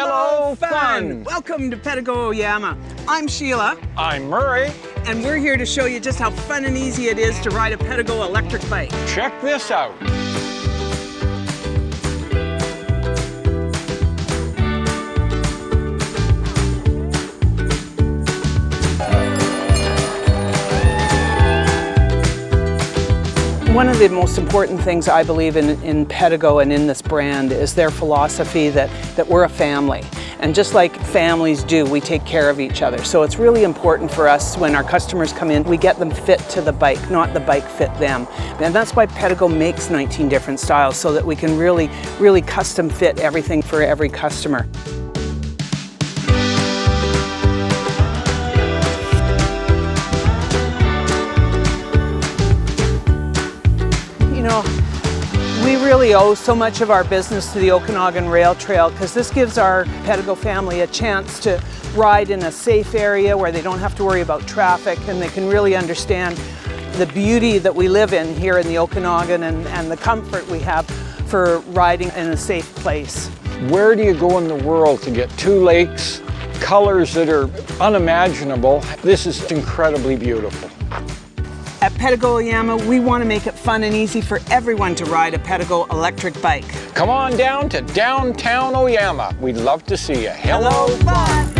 Hello, fun! Welcome to Pedego Oyama. I'm Sheila. I'm Murray. And we're here to show you just how fun and easy it is to ride a Pedego electric bike. Check this out. One of the most important things I believe in Pedego and in this brand is their philosophy that we're a family. And just like families do, we take care of each other. So it's really important for us when our customers come in, we get them fit to the bike, not the bike fit them. And that's why Pedego makes 19 different styles, so that we can really custom fit everything for every customer. You know, we really owe so much of our business to the Okanagan Rail Trail, because this gives our Pedego family a chance to ride in a safe area where they don't have to worry about traffic, and they can really understand the beauty that we live in here in the Okanagan and the comfort we have for riding in a safe place. Where do you go in the world to get two lakes, colors that are unimaginable? This is incredibly beautiful. At Pedego Oyama, we want to make it fun and easy for everyone to ride a Pedego electric bike. Come on down to downtown Oyama. We'd love to see you. Hello, fun!